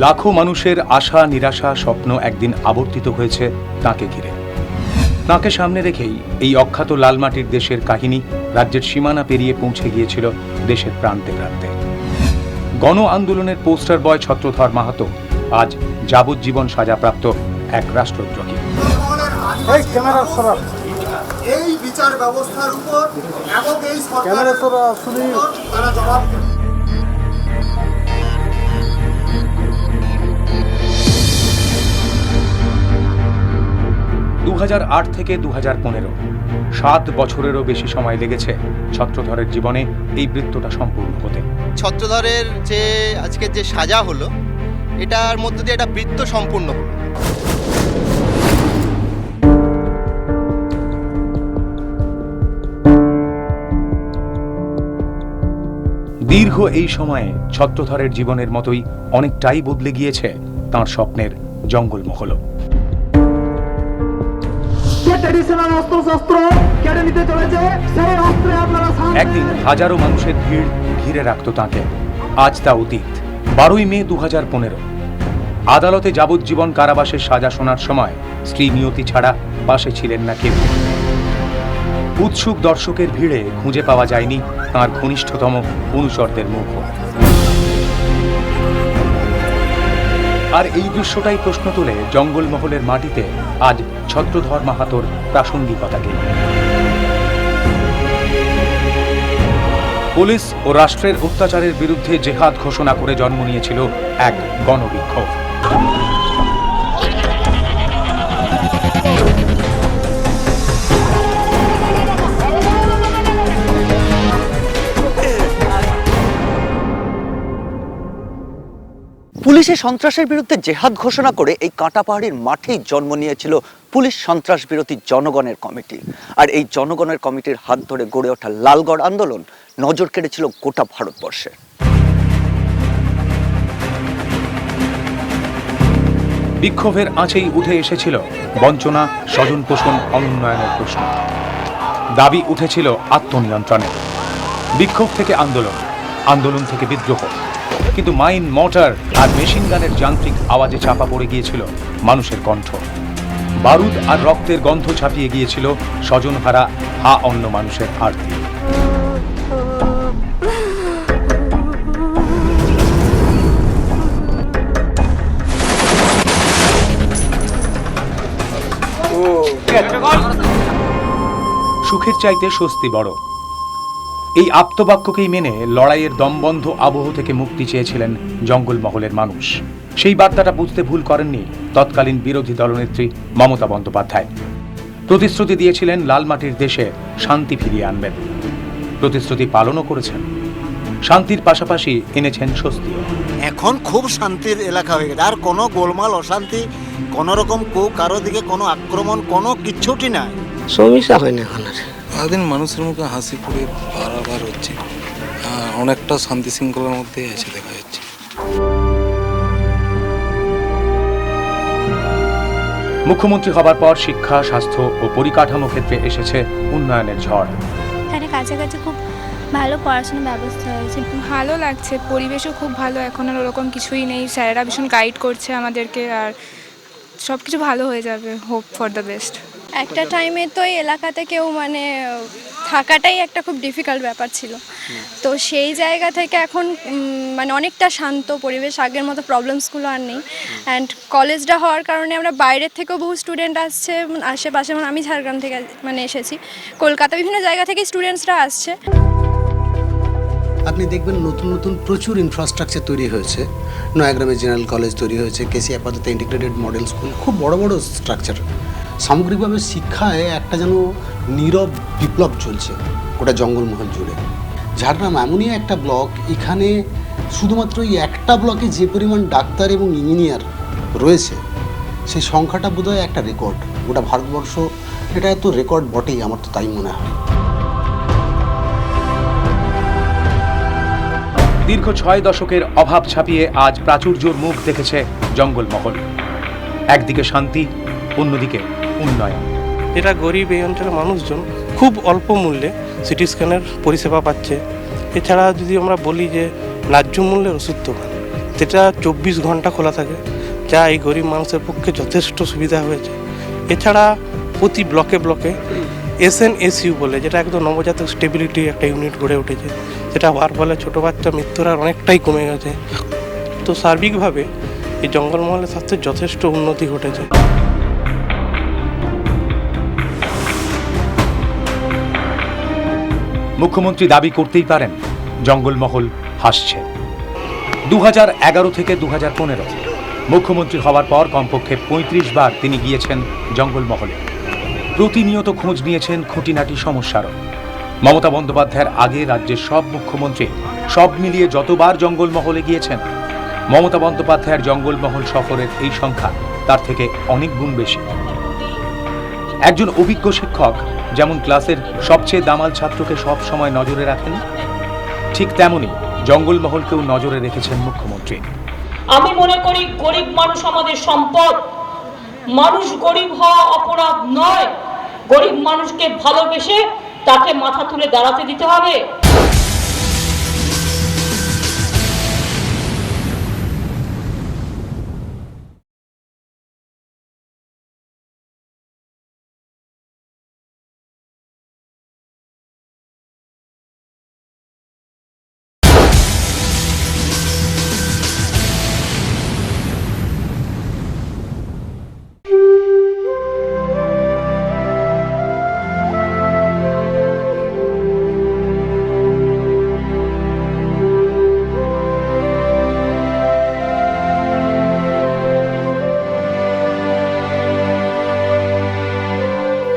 লাখো মানুষের আশা নিরাশা স্বপ্ন একদিন আবর্তিত হয়েছে তাকে ঘিরে। তাকে সামনে রেখেই এই অখ্যাত লালমাটির দেশের কাহিনী রাজ্যের সীমানা পেরিয়ে পৌঁছে গিয়েছিল দেশের প্রান্তে প্রান্তে। গণ আন্দোলনের পোস্টার বয় ছত্রধর মাহাতো আজ যাবজ্জীবন সাজাপ্রাপ্ত এক রাষ্ট্রদ্রোহী। এই বিচার ব্যবস্থার উপর এবং এই সরকারের তারা জবাব দেবে। 2008 থেকে 2015 7 বছরেরও বেশি সময় লেগেছে ছত্রধরের জীবনে এই বৃত্তটা সম্পূর্ণ হতে। ছত্রধরের যে আজকের যে সাজা হলো, এটার মধ্য দিয়ে একটা বৃত্ত সম্পূর্ণ হলো। দীর্ঘ এই সময়ে ছত্রধরের জীবনের মতোই অনেকটাই বদলে গিয়েছে তাঁর স্বপ্নের জঙ্গলমহল। একদিন হাজারো মানুষের ভিড় ঘিরে রাখত তাঁকে। আজ তা অতীত। 12ই মে 2015 আদালতে যাবজ্জীবন কারাবাসের সাজা শোনার সময় স্ত্রী নিয়তি ছাড়া পাশে ছিলেন না কেউ। উৎসুক দর্শকের ভিড়ে খুঁজে পাওয়া যায়নি তাঁর ঘনিষ্ঠতম অনুচরদের মুখও। আর এই দৃশ্যটাই প্রশ্ন তোলে জঙ্গলমহলের মাটিতে আজ ছত্রধর মাহাতোর প্রাসঙ্গিকতাকে। পুলিশ ও রাষ্ট্রের অত্যাচারের বিরুদ্ধে জেহাদ ঘোষণা করে জন্ম নিয়েছিল এক গণবিক্ষোভ। পুলিশের সন্ত্রাসের বিরুদ্ধে জেহাদ ঘোষণা করে এই কাঁটাপাহাড়ির মাঠেই জন্ম নিয়েছিল পুলিশ সন্ত্রাস বিরোধী জনগণের কমিটি। আর এই জনগণের কমিটির হাত ধরে গড়ে ওঠা লালগড় আন্দোলন নজর কেড়েছিল গোটা ভারতবর্ষে। বিক্ষোভের আঁচেই উঠে এসেছিল বঞ্চনা, স্বজন পোষণ, অনুন্নয়নের প্রশ্ন। দাবি উঠেছিল আত্মনিয়ন্ত্রণের। বিক্ষোভ থেকে আন্দোলন, আন্দোলন থেকে বিদ্রোহ। কিন্তু মাইন, মর্টার আর মেশিন গানের যান্ত্রিক আওয়াজে চাপা পড়ে গিয়েছিল মানুষের কণ্ঠ। বারুদ আর রক্তের গন্ধ ছাপিয়ে গিয়েছিল স্বজনহারা হা অন্য মানুষের আরতি। সুখের চাইতে স্বস্তি বড়, এই আপ্তবাক্যকেই মেনে লড়াইয়ের দমবন্ধ আবহ থেকে মুক্তি চেয়েছিলেন জঙ্গলমহলের মানুষ। সেই বার্তাটা বুঝতে ভুল করেননি তৎকালীন বিরোধী দলনেত্রী মমতা বন্দ্যোপাধ্যায়। প্রতিশ্রুতি দিয়েছিলেন লালমাটির দেশে শান্তি ফিরিয়ে আনবেন। প্রতিশ্রুতি পালনও করেছেন। শান্তির পাশাপাশি এনেছেন স্বস্তিও। এখন খুব শান্তির এলাকা হয়ে গেছে, আর কোনো গোলমাল অশান্তি, কোনো রকম কারো দিকে কোনো আক্রমণ, কোনো কিচ্ছুটি নাই। সমস্যা হয় না এখন আর। সারাদিন মানুষের মুখে হাসি ফুটে বারবার হচ্ছে, অনেকটা শান্তি শৃঙ্খলার মধ্যে এসে দেখা যাচ্ছে। মুখ্যমন্ত্রী হবার পর শিক্ষা, স্বাস্থ্য ও পরিকাঠামো ক্ষেত্রে এসেছে উন্নয়নের ঝড়। এখানে কাছাকাছি খুব ভালো পড়াশোনার ব্যবস্থা হয়েছে, ভালো লাগছে। পরিবেশও খুব ভালো, এখন আর ওরকম কিছুই নেই। স্যারেরা ভীষণ গাইড করছে আমাদেরকে, আর সব কিছু ভালো হয়ে যাবে। Hope for the best. একটা টাইমে তো এই এলাকাতে কেউ থাকাটাই একটা খুব ডিফিকাল্ট ব্যাপার ছিল, তো সেই জায়গা থেকে এখন অনেকটা শান্ত পরিবেশ, আগের মতো প্রবলেমসগুলো আর নেই। অ্যান্ড কলেজটা হওয়ার কারণে আমরা বাইরের থেকেও বহু স্টুডেন্ট আসছে আশেপাশে। আমি ঝাড়গ্রাম থেকে এসেছি, কলকাতা, বিভিন্ন জায়গা থেকে স্টুডেন্টসরা আসছে। আপনি দেখবেন নতুন নতুন প্রচুর ইনফ্রাস্ট্রাকচার তৈরি হয়েছে। নয়াগ্রামে জেনারেল কলেজ তৈরি হয়েছে, কেসি আপাতত ইন্টিগ্রেটেড মডেল স্কুল, খুব বড় বড় স্ট্রাকচার। সামগ্রিকভাবে শিক্ষায় একটা যেন নীরব বিপ্লব চলছে গোটা জঙ্গলমহল জুড়ে। ঝাড়গ্রাম এমনই একটা ব্লক, এখানে শুধুমাত্র এই একটা ব্লকে যে পরিমাণ ডাক্তার এবং ইঞ্জিনিয়ার রয়েছে, সেই সংখ্যাটা বোধহয় একটা রেকর্ড গোটা ভারতবর্ষ। এটা এত রেকর্ড বটেই, আমার তো তাই মনে হয়। দীর্ঘ 6 দশকের অভাব ছাপিয়ে আজ প্রাচুর্যের মুখ দেখেছে জঙ্গলমহল। একদিকে শান্তি, অন্যদিকে উন্নয়ন। এটা গরিব এই অঞ্চলের মানুষজন খুব অল্প মূল্যে সিটি স্ক্যানের পরিষেবা পাচ্ছে। এছাড়া যদি আমরা বলি যে ন্যায্য মূল্যের ওষুধ দোকান, যেটা 24 ঘন্টা খোলা থাকে, যা এই গরিব মানুষের পক্ষে যথেষ্ট সুবিধা হয়েছে। এছাড়া প্রতি ব্লকে ব্লকে SNSU বলে, যেটা একদম নবজাতক স্টেবিলিটি একটা ইউনিট গড়ে উঠেছে, যেটা হওয়ার ফলে ছোটো বাচ্চা মৃত্যুর হার অনেকটাই কমে গেছে। তো সার্বিকভাবে এই জঙ্গলমহলের স্বাস্থ্যের যথেষ্ট উন্নতি ঘটেছে। মুখ্যমন্ত্রী দাবি করতেই পারেন জঙ্গলমহল হাসছে। 2011 থেকে 2015 মুখ্যমন্ত্রী হওয়ার পর কমপক্ষে 35 বার তিনি গিয়েছেন জঙ্গলমহলে। প্রতিনিয়ত খোঁজ নিয়েছেন খুঁটিনাটি সমস্যারও। মমতা বন্দ্যোপাধ্যায়ের আগে রাজ্যের সব মুখ্যমন্ত্রী সব মিলিয়ে যতবার জঙ্গলমহলে গিয়েছেন, মমতা বন্দ্যোপাধ্যায়ের জঙ্গলমহল সফরের এই সংখ্যা তার থেকে অনেক গুণ বেশি। একজন অভিজ্ঞ শিক্ষক যেমন ক্লাসের সবচেয়ে দামাল ছাত্রকে সব সময় নজরে রাখেন, ঠিক তেমনি জঙ্গলমহলকেও নজরে রেখেছেন মুখ্যমন্ত্রী। আমি মনে করি গরিব মানুষ আমাদের সম্পদ। মানুষ গরিব হওয়া অপরাধ নয়, গরিব মানুষকে ভালোবেসে তাকে মাথা তুলে দাঁড়াতে দিতে হবে।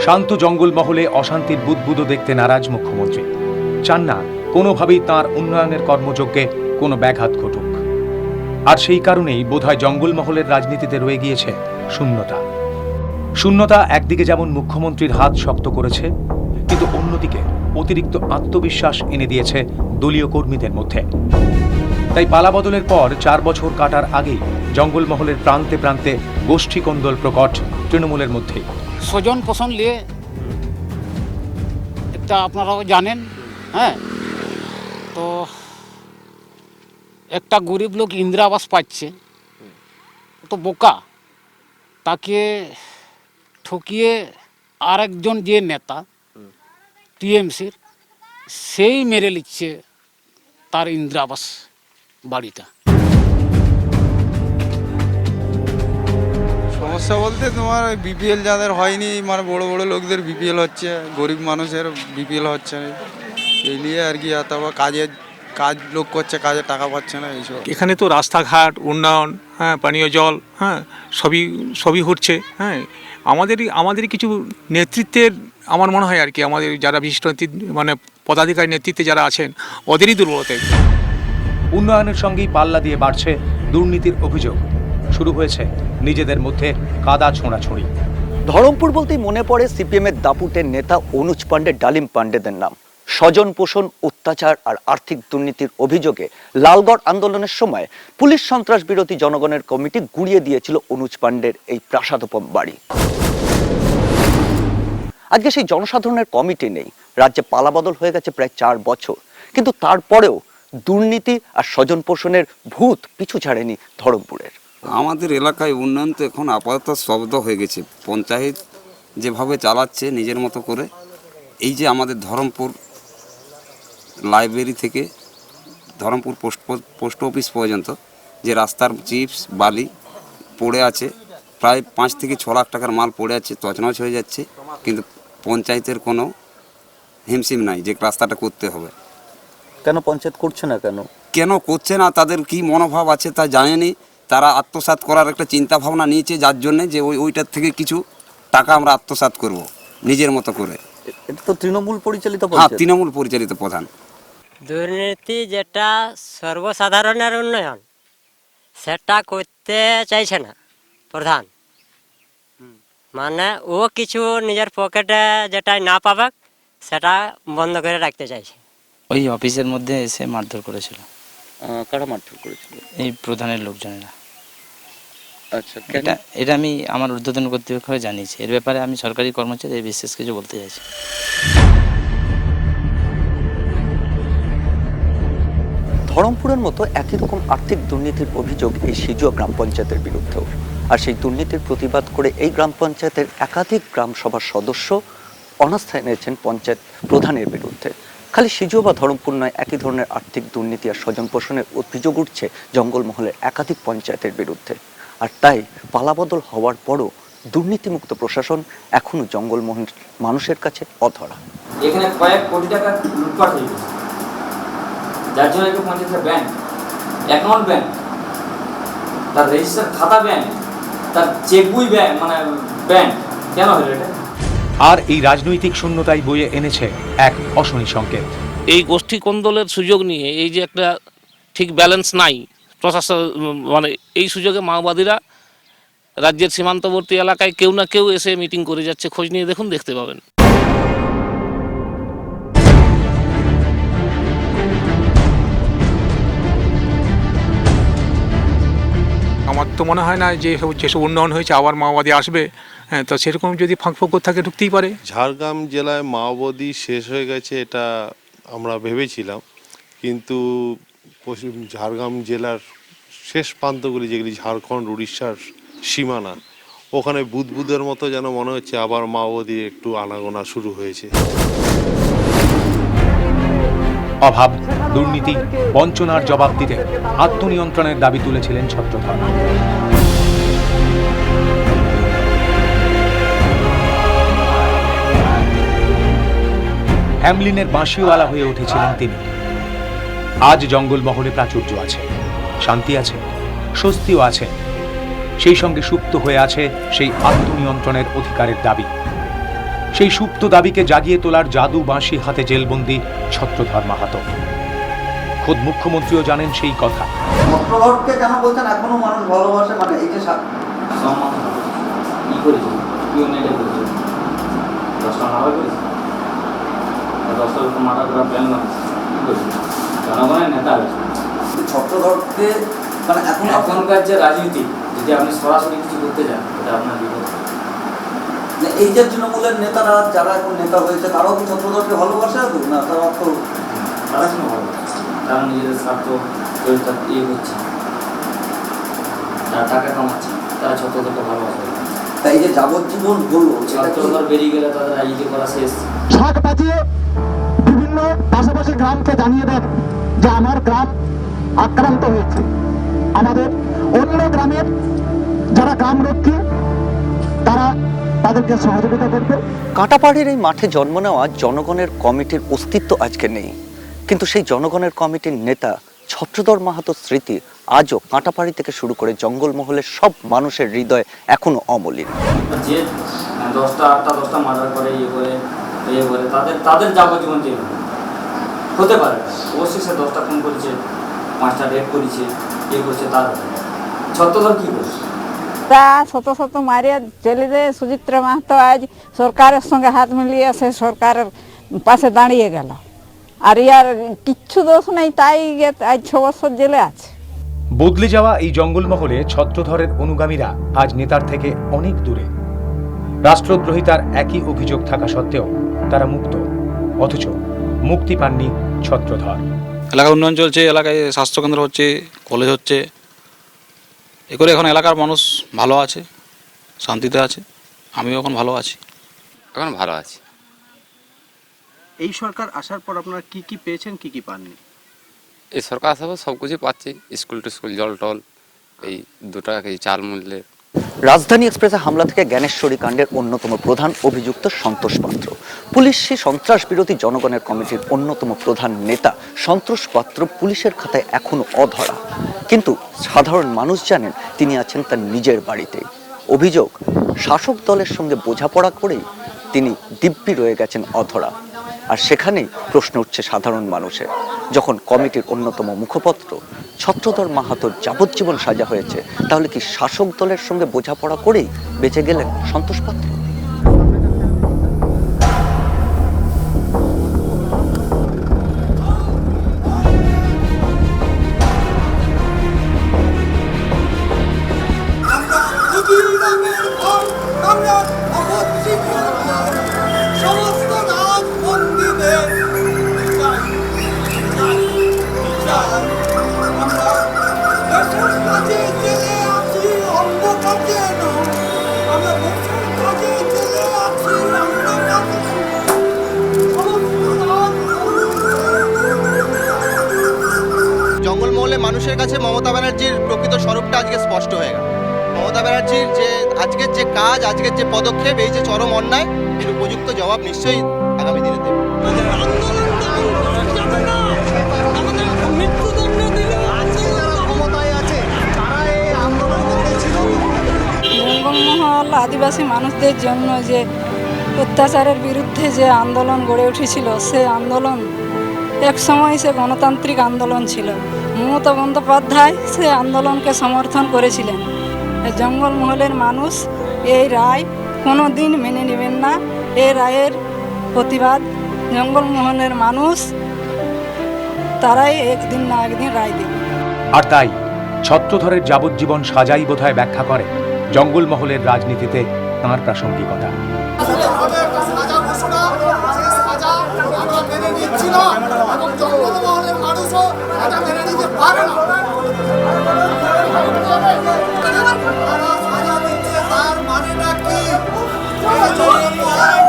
শান্ত জঙ্গলমহলে অশান্তির বুদবুদও দেখতে নারাজ মুখ্যমন্ত্রী। চান না কোনোভাবেই তাঁর উন্নয়নের কর্মযজ্ঞে কোনো ব্যাঘাত ঘটুক। আর সেই কারণেই বোধহয় জঙ্গলমহলের রাজনীতিতে রয়ে গিয়েছে শূন্যতা। শূন্যতা একদিকে যেমন মুখ্যমন্ত্রীর হাত শক্ত করেছে, কিন্তু অন্যদিকে অতিরিক্ত আত্মবিশ্বাস এনে দিয়েছে দলীয় কর্মীদের মধ্যে। তাই পালাবদলের পর 4 বছর কাটার আগেই জঙ্গলমহলের প্রান্তে প্রান্তে গোষ্ঠী কোন্দল প্রকট তৃণমূলের মধ্যেই। স্বজন পোষণ নিয়ে একটা আপনারাও জানেন, হ্যাঁ, তো একটা গরিব লোক ইন্দিরা আবাস পাচ্ছে, তো বোকা, তাকে ঠকিয়ে আরেকজন যে নেতা টিএমসির, সেই মেরে নিচ্ছে তার ইন্দিরা আবাস বাড়িটা। সমস্যা বলতে তোমার বিপিএল যাদের হয়নি, মানে বড় বড় লোকদের বিপিএল হচ্ছে, গরিব মানুষের বিপিএল হচ্ছে না, এই নিয়ে আর কি। তারপর কাজ লোক করছে, কাজে টাকা পাচ্ছে না, এইসব। এখানে তো রাস্তাঘাট, উন্নয়ন, হ্যাঁ, পানীয় জল, হ্যাঁ, সবই হচ্ছে। হ্যাঁ, আমাদেরই কিছু নেতৃত্বের, আমার মনে হয় আর কি, আমাদের যারা বিশিষ্ট মানে পদাধিকারী নেতৃত্বে যারা আছেন, ওদেরই দুর্বলতা। উন্নয়নের সঙ্গেই পাল্লা দিয়ে বাড়ছে দুর্নীতির অভিযোগ। শুরু হয়েছে নিজেদের মধ্যে কাদা ছোঁড়াছুঁড়ি। ধরমপুর বলতেই মনে পড়ে সিপিএমের দাপুটের নেতা অনুজ পাণ্ডে, ডালিম পাণ্ডেদের নাম। স্বজন পোষণ, অত্যাচার আর আর্থিক দুর্নীতির অভিযোগে লালগড় আন্দোলনের সময় পুলিশ সন্ত্রাস বিরোধী জনগণের কমিটি গুড়িয়ে দিয়েছিল অনুজ পাণ্ডের এই প্রাসাদোপম বাড়ি। আজকে সেই জনসাধারণের কমিটি নেই। রাজ্যে পালাবদল হয়ে গেছে প্রায় 4 বছর, কিন্তু তারপরেও দুর্নীতি আর স্বজন পোষণের ভূত পিছু ছাড়েনি ধরমপুরের। আমাদের এলাকায় উন্নয়ন তো এখন আপাতত স্তব্ধ হয়ে গেছে। পঞ্চায়েত যেভাবে চালাচ্ছে নিজের মতো করে, এই যে আমাদের ধরমপুর লাইব্রেরি থেকে ধরমপুর পোস্ট অফিস পর্যন্ত যে রাস্তার চিপস বালি পড়ে আছে, প্রায় 5 থেকে 6 লাখ টাকার মাল পড়ে আছে, তছনছ হয়ে যাচ্ছে, কিন্তু পঞ্চায়েতের কোনো হিমশিম নাই যে রাস্তাটা করতে হবে। কেন পঞ্চায়েত করছে না? কেন করছে না, তাদের কি মনোভাব আছে তা জানেনি। তারা আত্মসাৎ করার একটা চিন্তা ভাবনা নিয়েছে, যার জন্যে যে ওইটার থেকে কিছু টাকা আমরা আত্মসাৎ করব নিজের মতো করে। এটা তো তৃণমূল পরিচালিত। হ্যাঁ, তৃণমূল পরিচালিত প্রধান। দুর্নীতি যেটা সর্বসাধারণের উন্নয়ন, সেটা করতে চাইছে না প্রধান। মানে ও কিছু নিজের পকেটে যেটা না পাবে সেটা বন্ধ করে রাখতে চাইছে। ওই অফিসের মধ্যে এসে মারধর করেছিল। কারা মারধর করেছিল? এই প্রধানের লোকজনেরা। আচ্ছা, এটা আমি আমার ঊর্ধ্বতন কর্তৃপক্ষকে জানিয়েছি। এর ব্যাপারে আমি সরকারি কর্মচারী বিশেষ কিছু বলতে চাইছি। ধরমপুরের মতো একই রকম আর্থিক দুর্নীতির অভিযোগ এই সিজুয়া গ্রাম পঞ্চায়েতের বিরুদ্ধেও। আর সেই দুর্নীতির প্রতিবাদ করে এই গ্রাম পঞ্চায়েতের একাধিক গ্রাম সভার সদস্য অনাস্থা এনেছেন পঞ্চায়েত প্রধানের বিরুদ্ধে। খালি সিজুয়া বা ধরমপুর নয়, একই ধরনের আর্থিক দুর্নীতি আর স্বজন পোষণের অভিযোগ উঠছে জঙ্গলমহলের একাধিক পঞ্চায়েতের বিরুদ্ধে। আর তাই পালাবদল হওয়ার পরও দুর্নীতিমুক্ত প্রশাসন এখনো জঙ্গলমহল মানুষের কাছে অধরা। এখানে কয়েক কোটি টাকা লুটপাট হয়ে গেছে, যার জন্য একটা পঞ্চায়েতের ব্যাংক, অ্যাকাউন্ট ব্যাংক, তার রেজিস্টার খাতা ব্যাংক, তার চেকবই ব্যাংক, মানে ব্যাংক কেন হলো এটা? আর এই রাজনৈতিক শূন্যতাই বয়ে এনেছে এক অশনি সংকেত। এই গোষ্ঠী কোন্দলের সুযোগ নিয়ে এই যে একটা ঠিক ব্যালেন্স নাই প্রশাসন, মানে এই সুযোগে মাওবাদীরা রাজ্যের সীমান্তবর্তী এলাকায় কেউ না কেউ এসে মিটিং করে যাচ্ছে। খোঁজ নিয়ে দেখুন, দেখতে পাবেন। আমার তো মনে হয় না যে যেসব উন্নয়ন হয়েছে আবার মাওবাদী আসবে। হ্যাঁ, তো সেরকম যদি ফাঁক থাকে ঢুকতেই পারে। ঝাড়গ্রাম জেলায় মাওবাদী শেষ হয়ে গেছে এটা আমরা ভেবেছিলাম, কিন্তু ঝাড়গ্রাম জেলার শেষ প্রান্তগুলি যেগুলি ঝাড়খণ্ড উড়িষ্যার সীমানা, ওখানে বুদবুদের মতো যেন মনে হচ্ছে আবার মাওবাদী একটু আনাগোনা শুরু হয়েছে। অভাব, দুর্নীতি, বঞ্চনার জবাব দিতে আত্মনিয়ন্ত্রণের দাবি তুলেছিলেন ছত্রধর। হ্যামলিনের বাঁশিওয়ালা হয়ে উঠেছিলেন তিনি। আজ জঙ্গলমহলে প্রাচুর্য আছে, শান্তি আছে, স্বস্তিও আছে, সেই সঙ্গে সুপ্ত হয়ে আছে সেই আত্মনিয়ন্ত্রণের অধিকারের দাবি। সেই সুপ্ত দাবিকে জাগিয়ে তোলার জাদু বাঁশি হাতে জেলবন্দি ছত্রধর মাহাতো। খোদ মুখ্যমন্ত্রীও জানেন সেই কথা। ছত্রধরকে কেন বলছেন এখনো মানুষ ভালোবাসে? মানে এই যে কি করেছে, কি অন্যায় করেছে? 10টা মারা করেছে, 10টা লোক মারা করার প্ল্যান করেছে, কি করেছে? জনগণের নেতা আছে ছত্রধরকে। মানে এখনকার যে রাজনীতি, যদি আপনি সরাসরি কিছু করতে চান, এটা আপনার বিপদ। এই যে তৃণমূলের নেতারা যারা এখন নেতা হয়েছে, তারাও কি ছত্রধরকে ভালোবাসে? না, তারা তো তারা কেন ভালোবাসে? তারা নিজেদের স্বার্থ ইয়ে করছে, তারা টাকা কামাচ্ছে, তারা ছত্রধরকে ভালোবাসে। তাই যে যাবজ্জীবন হলো, ছত্রধর বেরিয়ে গেলে তাদের রাজনীতি করা শেষ। শাক বাজিয়ে বিভিন্ন পাশাপাশি গ্রামকে জানিয়ে দেন যে আমার গ্রাম আক্রান্ত হয়েছে। আমাদের অন্য গ্রামের যারা গ্রাম রক্ষী তারা তাদেরকে সহযোগিতা করবে। কাঁটাপাড়ির এই মাঠে জন্ম নেওয়া জনগণের কমিটির অস্তিত্ব আজকে নেই, কিন্তু সেই জনগণের কমিটির নেতা ছত্রধর মাহাতোর স্মৃতি আজও কাঁটাপাড়ি থেকে শুরু করে জঙ্গলমহলের সব মানুষের হৃদয়ে এখনো অমলিন। যে 10টা 8টা 10টা মার্ডার করে ইয়ে করে তাদের যাবজ্জীবন জেল হতে পারে। অবশ্যই সে 10টা খুন করেছে, 5টা রেপ করেছে, ইয়ে করছে, তার ছত্রধর কি করছে? তা শত শত মারিয়া চলে যায়। সুচিত্রা মাহাতো আজ সরকারের সঙ্গে হাত মিলিয়ে সে সরকারের পাশে দাঁড়িয়ে গেল, আর ইয়ার কিচ্ছু দোষ নেই, তাই আজ 6 বছর জেলে আছে। বদলে যাওয়া এই জঙ্গলমহলে ছত্রধরের অনুগামীরা আজ নেতার থেকে অনেক দূরে। রাষ্ট্রদ্রোহিতার একই অভিযোগ থাকা সত্ত্বেও তারা মুক্ত, অথচ মুক্তি পাননি ছত্রধর। এলাকায় উন্নয়ন চলছে, এলাকায় স্বাস্থ্যকেন্দ্র হচ্ছে, কলেজ হচ্ছে, এ করে এখন এলাকার মানুষ ভালো আছে, শান্তিতে আছে। আমিও এখন ভালো আছি, এখন ভালো আছি। এই সরকার আসার পর আপনারা কি কি পেয়েছেন, কি কি পাননি? এই সরকার আসার পর সব কিছু পাচ্ছি, স্কুল টিস্কুল, জল টল, এই 2 টাকা কেজি চাল মূল্যে। রাজধানী এক্সপ্রেসে হামলা থেকে জ্ঞানেশ্বরী কাণ্ডের অন্যতম প্রধান অভিযুক্ত সন্তোষ পাত্র, পুলিশি সন্ত্রাস বিরোধী জনগণের কমিটির অন্যতম প্রধান নেতা সন্তোষ পাত্র পুলিশের খাতায় এখনো অধরা। কিন্তু সাধারণ মানুষ জানেন তিনি আছেন তার নিজের বাড়িতে। অভিযোগ, শাসক দলের সঙ্গে বোঝাপড়া করেই তিনি দিব্যি রয়ে গেছেন অধরা। আর সেখানেই প্রশ্ন উঠছে সাধারণ মানুষের, যখন কমিটির অন্যতম মুখপত্র ছত্রধর মাহাতোর যাবজ্জীবন সাজা হয়েছে, তাহলে কি শাসক দলের সঙ্গে বোঝাপড়া করেই বেঁচে গেলেন সন্তোষ পাত্র? সমস্ত জঙ্গলমহলে মানুষের কাছে মমতা ব্যানার্জির প্রকৃত স্বরূপটা আজকে স্পষ্ট হয়ে গেল। মমতা ব্যানার্জির যে আজকের যে কাজ, আজকের যে পদক্ষেপ, এই যে চরম অন্যায়, এর উপযুক্ত জবাব নিশ্চয়ই আগামী দিনে দেবে। জঙ্গলমহল আদিবাসী মানুষদের জন্য যে অত্যাচারের বিরুদ্ধে যে আন্দোলন গড়ে উঠেছিল, সে আন্দোলন এক সময় সে গণতান্ত্রিক আন্দোলন ছিল। মমতা বন্দ্যোপাধ্যায় সে আন্দোলনকে সমর্থন করেছিলেন। জঙ্গলমহলের মানুষ এই রায় কোনো দিন মেনে নেবেন না। এই রায়ের প্রতিবাদ জঙ্গলমহলের মানুষ তারাই একদিন না একদিন রায় দেবে। আর তাই ছত্রধরের যাবজ্জীবন সাজাই বোধহয় ব্যাখ্যা করে জঙ্গলমহলের রাজনীতিতে তাঁর প্রাসঙ্গিকতা। সাজা ঘোষণা, যে সাজা আমরা মেনে নিচ্ছি না এবং জঙ্গলমহলের মানুষও এটা মেনে নিতে পারে না। তারা সাজা দিচ্ছে, তার মানেটা কি? জঙ্গলমহলের